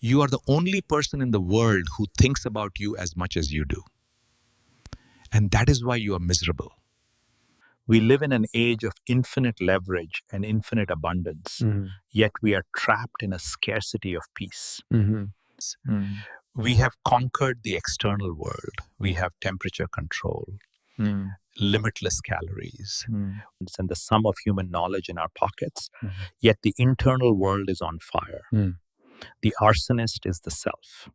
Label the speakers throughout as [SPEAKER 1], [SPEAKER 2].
[SPEAKER 1] You are the only person in the world who thinks about you as much as you do. And that is why you are miserable. We live in an age of infinite leverage and infinite abundance, yet we are trapped in a scarcity of peace. We have conquered the external world. We have temperature control, limitless calories, and the sum of human knowledge in our pockets, yet the internal world is on fire. The arsonist is the self.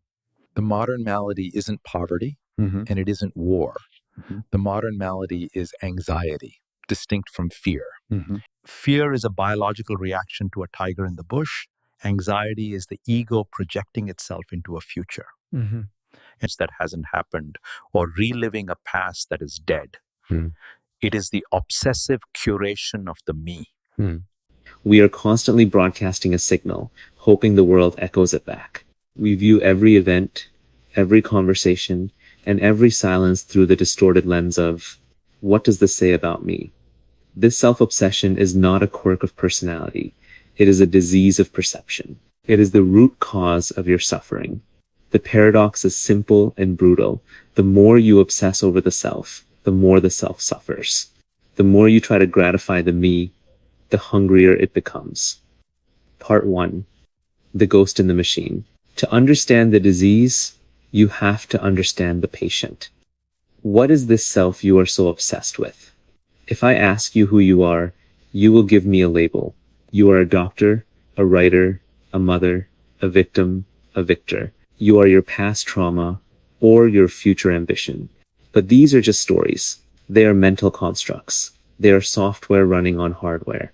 [SPEAKER 1] The modern malady isn't poverty, and it isn't war. The modern malady is anxiety, distinct from fear. Fear is a biological reaction to a tiger in the bush. Anxiety is the ego projecting itself into a future that hasn't happened, or reliving a past that is dead. It is the obsessive curation of the me.
[SPEAKER 2] We are constantly broadcasting a signal, hoping the world echoes it back. We view every event, every conversation, and every silence through the distorted lens of, what does this say about me? This self-obsession is not a quirk of personality. It is a disease of perception. It is the root cause of your suffering. The paradox is simple and brutal. The more you obsess over the self, the more the self suffers. The more you try to gratify the me, the hungrier it becomes. Part 1. The ghost in the machine. To understand the disease, you have to understand the patient. What is this self you are so obsessed with? If I ask you who you are, you will give me a label. You are a doctor, a writer, a mother, a victim, a victor. You are your past trauma or your future ambition. But these are just stories. They are mental constructs. They are software running on hardware.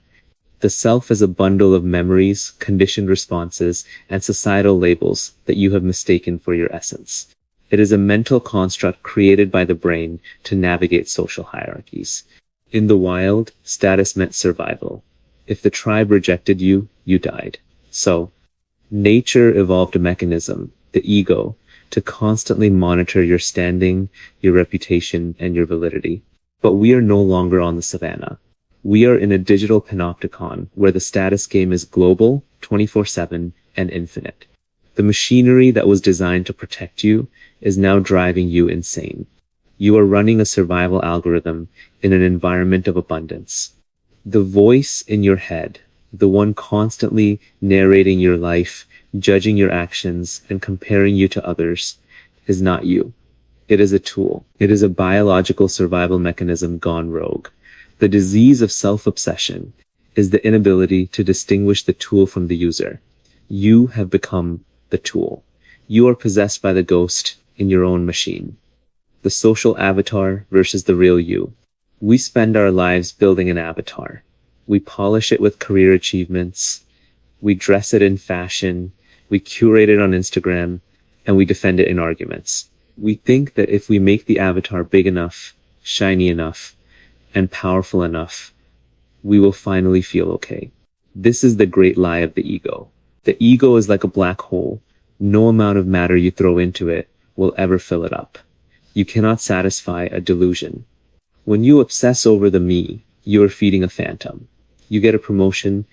[SPEAKER 2] The self is a bundle of memories, conditioned responses, and societal labels that you have mistaken for your essence. It is a mental construct created by the brain to navigate social hierarchies. In the wild, status meant survival. If the tribe rejected you, you died. So, nature evolved a mechanism, the ego, to constantly monitor your standing, your reputation, and your validity. But we are no longer on the savannah. We are in a digital panopticon where the status game is global, 24/7, and infinite. The machinery that was designed to protect you is now driving you insane. You are running a survival algorithm in an environment of abundance. The voice in your head, the one constantly narrating your life, judging your actions, and comparing you to others, is not you. It is a tool. It is a biological survival mechanism gone rogue. The disease of self-obsession is the inability to distinguish the tool from the user. You have become the tool. You are possessed by the ghost in your own machine. The social avatar versus the real you. We spend our lives building an avatar. We polish it with career achievements. We dress it in fashion. We curate it on Instagram, and we defend it in arguments. We think that if we make the avatar big enough, shiny enough, and powerful enough, we will finally feel okay. This is the great lie of the ego. The ego is like a black hole. No amount of matter you throw into it will ever fill it up. You cannot satisfy a delusion. When you obsess over the me, you are feeding a phantom. You get a promotion,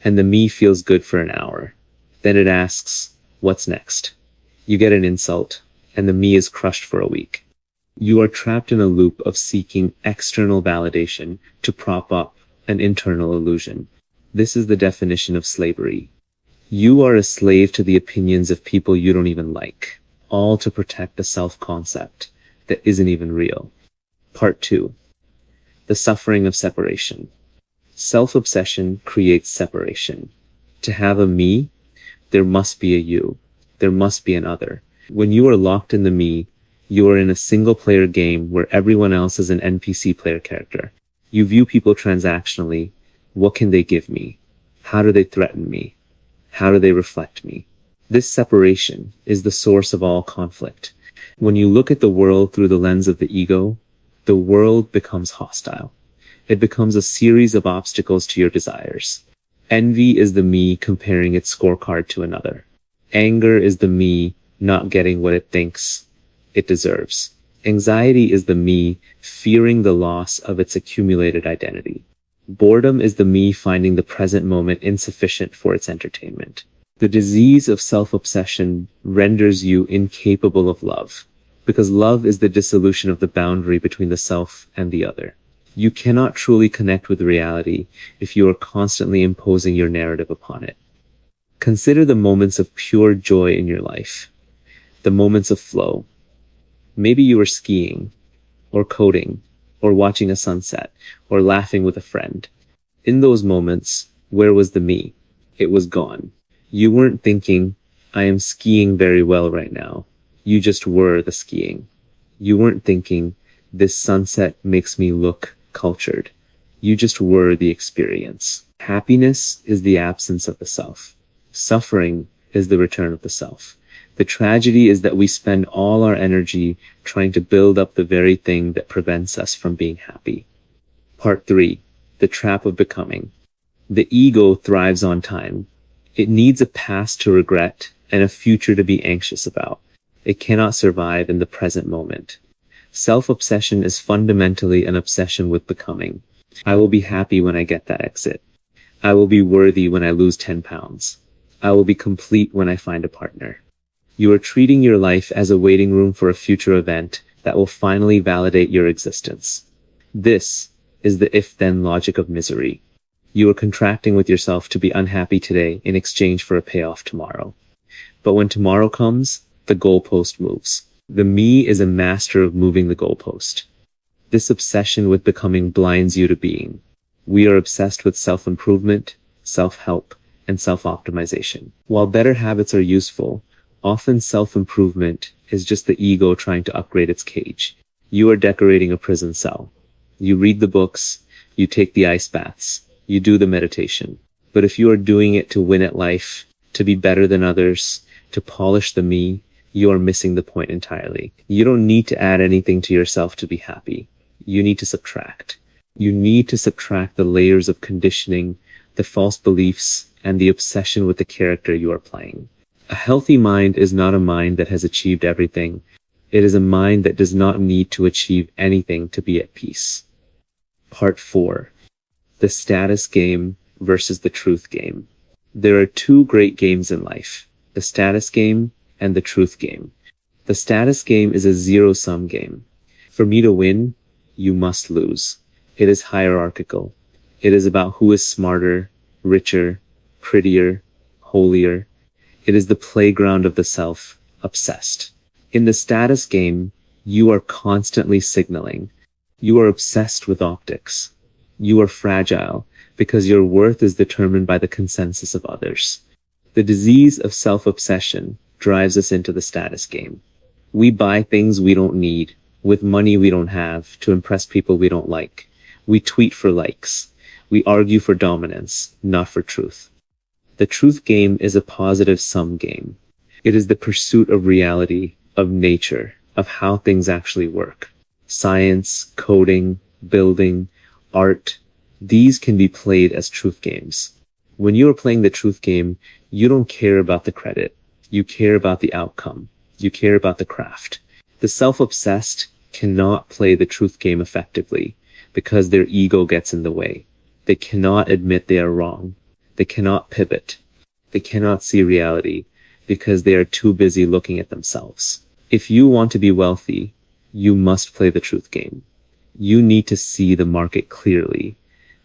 [SPEAKER 2] and the me feels good for an hour. Then it asks, what's next? You get an insult, and the me is crushed for a week. You are trapped in a loop of seeking external validation to prop up an internal illusion. This is the definition of slavery. You are a slave to the opinions of people you don't even like, all to protect a self-concept that isn't even real. Part 2. The suffering of separation. Self-obsession creates separation. To have a me, there must be a you. There must be an other. When you are locked in the me, you are in a single-player game where everyone else is an NPC player character. You view people transactionally. What can they give me? How do they threaten me? How do they reflect me? This separation is the source of all conflict. When you look at the world through the lens of the ego, the world becomes hostile. It becomes a series of obstacles to your desires. Envy is the me comparing its scorecard to another. Anger is the me not getting what it thinks it deserves. Anxiety is the me fearing the loss of its accumulated identity. Boredom is the me finding the present moment insufficient for its entertainment. The disease of self-obsession renders you incapable of love, because love is the dissolution of the boundary between the self and the other. You cannot truly connect with reality if you are constantly imposing your narrative upon it. Consider the moments of pure joy in your life, the moments of flow. Maybe you were skiing, or coding, or watching a sunset, or laughing with a friend. In those moments, where was the me? It was gone. You weren't thinking, I am skiing very well right now. You just were the skiing. You weren't thinking, this sunset makes me look cultured. You just were the experience. Happiness is the absence of the self. Suffering is the return of the self. The tragedy is that we spend all our energy trying to build up the very thing that prevents us from being happy. Part 3. The trap of becoming. The ego thrives on time. It needs a past to regret and a future to be anxious about. It cannot survive in the present moment. Self-obsession is fundamentally an obsession with becoming. I will be happy when I get that exit. I will be worthy when I lose 10 pounds. I will be complete when I find a partner. You are treating your life as a waiting room for a future event that will finally validate your existence. This is the if-then logic of misery. You are contracting with yourself to be unhappy today in exchange for a payoff tomorrow. But when tomorrow comes, the goalpost moves. The me is a master of moving the goalpost. This obsession with becoming blinds you to being. We are obsessed with self-improvement, self-help, and self-optimization. While better habits are useful, often self-improvement is just the ego trying to upgrade its cage. You are decorating a prison cell. You read the books, you take the ice baths, you do the meditation. But if you are doing it to win at life, to be better than others, to polish the me, you are missing the point entirely. You don't need to add anything to yourself to be happy. You need to subtract. You need to subtract the layers of conditioning, the false beliefs, and the obsession with the character you are playing. A healthy mind is not a mind that has achieved everything. It is a mind that does not need to achieve anything to be at peace. Part 4. The status game versus the truth game. There are two great games in life, the status game and the truth game. The status game is a zero-sum game. For me to win, you must lose. It is hierarchical. It is about who is smarter, richer, prettier, holier. It is the playground of the self, obsessed. In the status game, you are constantly signaling. You are obsessed with optics. You are fragile because your worth is determined by the consensus of others. The disease of self-obsession drives us into the status game. We buy things we don't need with money we don't have to impress people we don't like. We tweet for likes. We argue for dominance, not for truth. The truth game is a positive sum game. It is the pursuit of reality, of nature, of how things actually work. Science, coding, building, art, these can be played as truth games. When you are playing the truth game, you don't care about the credit. You care about the outcome. You care about the craft. The self-obsessed cannot play the truth game effectively because their ego gets in the way. They cannot admit they are wrong. They cannot pivot. They cannot see reality because they are too busy looking at themselves. If you want to be wealthy, you must play the truth game. You need to see the market clearly,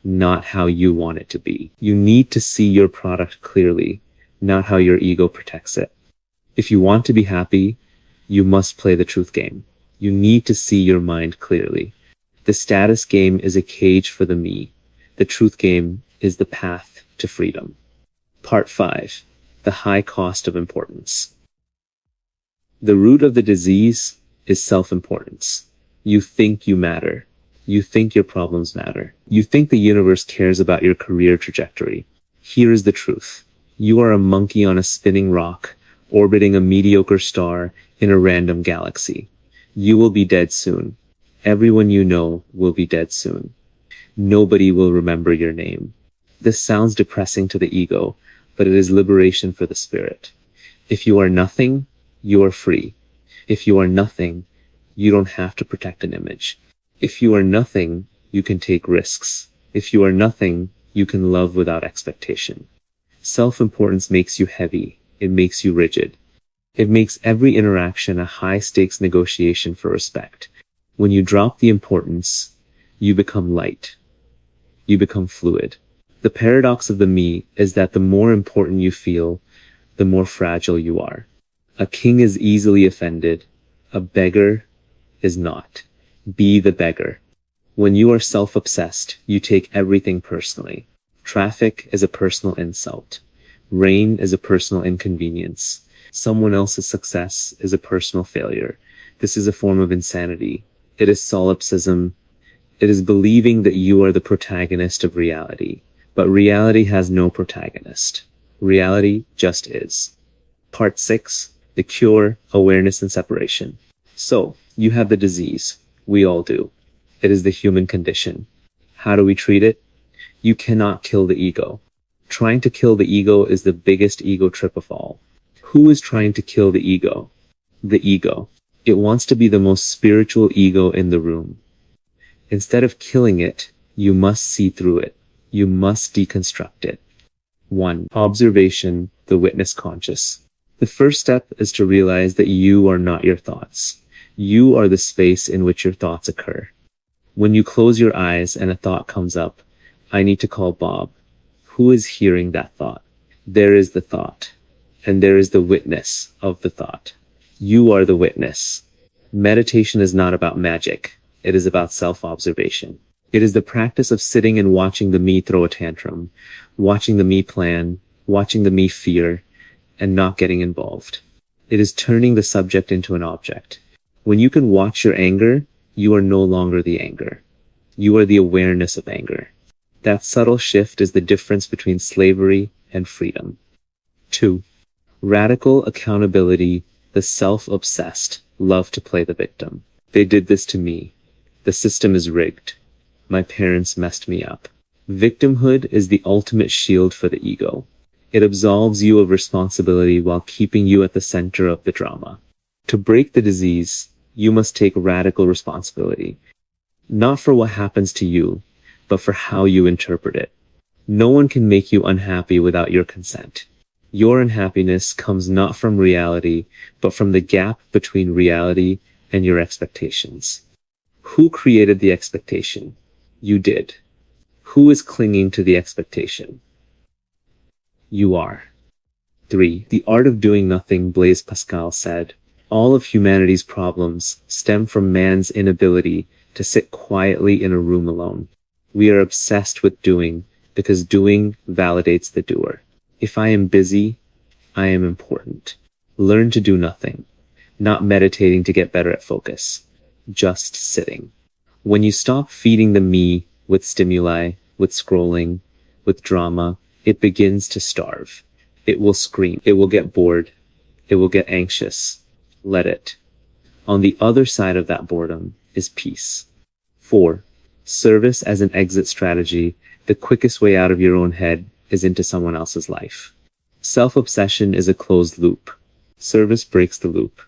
[SPEAKER 2] not how you want it to be. You need to see your product clearly, not how your ego protects it. If you want to be happy, you must play the truth game. You need to see your mind clearly. The status game is a cage for the me. The truth game is the path to freedom. Part 5. The high cost of importance. The root of the disease is self-importance. You think you matter. You think your problems matter. You think the universe cares about your career trajectory. Here is the truth. You are a monkey on a spinning rock, orbiting a mediocre star in a random galaxy. You will be dead soon. Everyone you know will be dead soon. Nobody will remember your name. This sounds depressing to the ego, but it is liberation for the spirit. If you are nothing, you are free. If you are nothing, you don't have to protect an image. If you are nothing, you can take risks. If you are nothing, you can love without expectation. Self-importance makes you heavy. It makes you rigid. It makes every interaction a high-stakes negotiation for respect. When you drop the importance, you become light. You become fluid. The paradox of the me is that the more important you feel, the more fragile you are. A king is easily offended. A beggar is not. Be the beggar. When you are self-obsessed, you take everything personally. Traffic is a personal insult. Rain is a personal inconvenience. Someone else's success is a personal failure. This is a form of insanity. It is solipsism. It is believing that you are the protagonist of reality. But reality has no protagonist. Reality just is. Part 6. The cure, awareness, and separation. So, you have the disease. We all do. It is the human condition. How do we treat it? You cannot kill the ego. Trying to kill the ego is the biggest ego trip of all. Who is trying to kill the ego? The ego. It wants to be the most spiritual ego in the room. Instead of killing it, you must see through it. You must deconstruct it. 1. Observation, the witness conscious. The first step is to realize that you are not your thoughts. You are the space in which your thoughts occur. When you close your eyes and a thought comes up, I need to call Bob. Who is hearing that thought? There is the thought, and there is the witness of the thought. You are the witness. Meditation is not about magic. It is about self-observation. It is the practice of sitting and watching the me throw a tantrum, watching the me plan, watching the me fear, and not getting involved. It is turning the subject into an object. When you can watch your anger, you are no longer the anger. You are the awareness of anger. That subtle shift is the difference between slavery and freedom. 2. Radical accountability. The self-obsessed love to play the victim. They did this to me. The system is rigged. My parents messed me up. Victimhood is the ultimate shield for the ego. It absolves you of responsibility while keeping you at the center of the drama. To break the disease, you must take radical responsibility. Not for what happens to you, but for how you interpret it. No one can make you unhappy without your consent. Your unhappiness comes not from reality, but from the gap between reality and your expectations. Who created the expectation? You did. Who is clinging to the expectation? You are. 3. The art of doing nothing, Blaise Pascal said. All of humanity's problems stem from man's inability to sit quietly in a room alone. We are obsessed with doing because doing validates the doer. If I am busy, I am important. Learn to do nothing, not meditating to get better at focus, just sitting. When you stop feeding the me with stimuli, with scrolling, with drama, it begins to starve. It will scream. It will get bored. It will get anxious. Let it. On the other side of that boredom is peace. 4. Service as an exit strategy. The quickest way out of your own head is into someone else's life. Self-obsession is a closed loop. Service breaks the loop.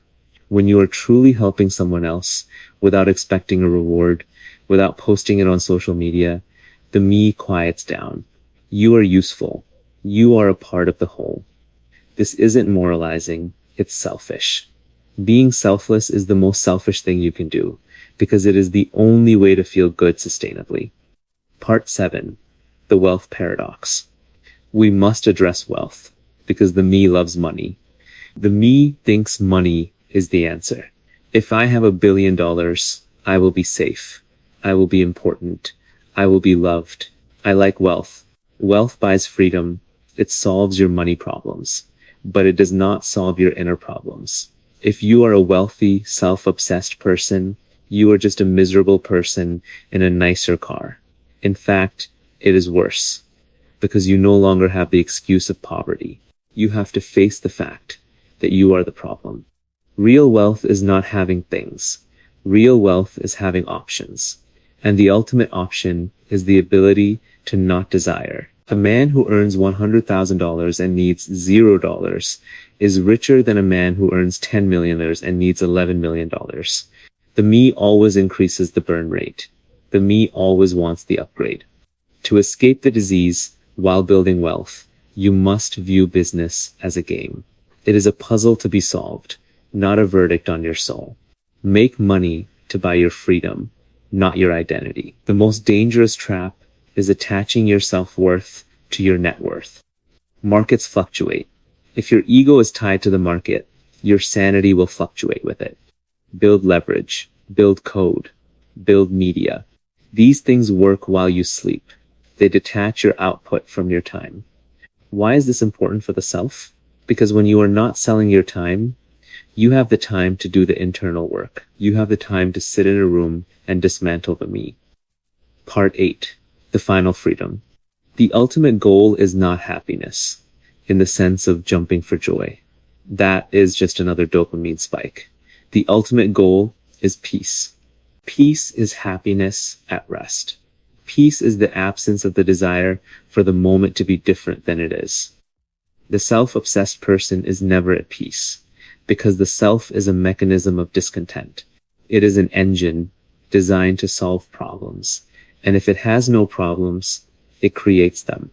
[SPEAKER 2] When you are truly helping someone else without expecting a reward, without posting it on social media, the me quiets down. You are useful. You are a part of the whole. This isn't moralizing, it's selfish. Being selfless is the most selfish thing you can do, because it is the only way to feel good sustainably. Part 7. The wealth paradox. We must address wealth, because the me loves money. The me thinks money is the answer. If I have $1 billion, I will be safe. I will be important. I will be loved. I like wealth. Wealth buys freedom. It solves your money problems, but it does not solve your inner problems. If you are a wealthy, self-obsessed person, you are just a miserable person in a nicer car. In fact, it is worse, because you no longer have the excuse of poverty. You have to face the fact that you are the problem. Real wealth is not having things. Real wealth is having options. And the ultimate option is the ability to not desire. A man who earns $100,000 and needs $0 is richer than a man who earns $10 million and needs $11 million. The me always increases the burn rate. The me always wants the upgrade. To escape the disease while building wealth, You must view business as a game. It is a puzzle to be solved, not a verdict on your soul. Make money to buy your freedom, not your identity. The most dangerous trap is attaching your self-worth to your net worth. Markets fluctuate. If your ego is tied to the market, your sanity will fluctuate with it. Build leverage, build code, build media. These things work while you sleep. They detach your output from your time. Why is this important for the self? Because when you are not selling your time, you have the time to do the internal work. You have the time to sit in a room and dismantle the me. Part 8. The final freedom. The ultimate goal is not happiness, in the sense of jumping for joy. That is just another dopamine spike. The ultimate goal is peace. Peace is happiness at rest. Peace is the absence of the desire for the moment to be different than it is. The self-obsessed person is never at peace, because the self is a mechanism of discontent. It is an engine designed to solve problems, and if it has no problems, it creates them.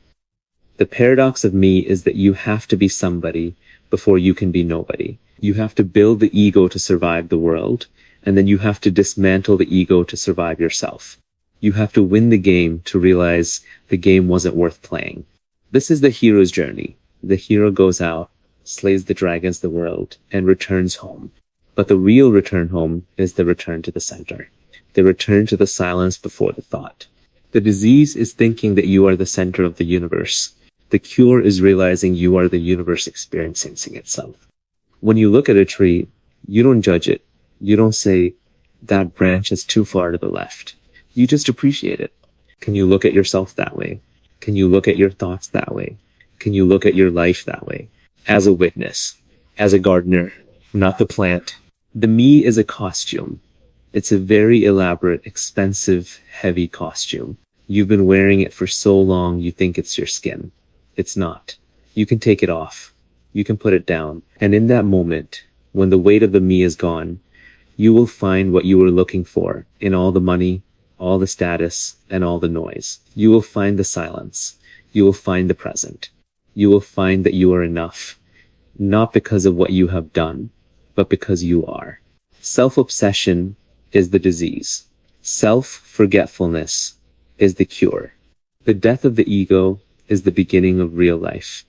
[SPEAKER 2] The paradox of me is that you have to be somebody before you can be nobody. You have to build the ego to survive the world, and then you have to dismantle the ego to survive yourself. You have to win the game to realize the game wasn't worth playing. This is the hero's journey. The hero goes out, slays the dragons of the world, and returns home. But the real return home is the return to the center. The return to the silence before the thought. The disease is thinking that you are the center of the universe. The cure is realizing you are the universe experiencing itself. When you look at a tree, you don't judge it. You don't say, that branch is too far to the left. You just appreciate it. Can you look at yourself that way? Can you look at your thoughts that way? Can you look at your life that way? As a witness, as a gardener, not the plant. The me is a costume. It's a very elaborate, expensive, heavy costume. You've been wearing it for so long you think it's your skin. It's not. You can take it off. You can put it down. And in that moment, when the weight of the me is gone, you will find what you were looking for in all the money, all the status, and all the noise. You will find the silence. You will find the present. You will find that you are enough, not because of what you have done, but because you are. Self-obsession is the disease. Self-forgetfulness is the cure. The death of the ego is the beginning of real life.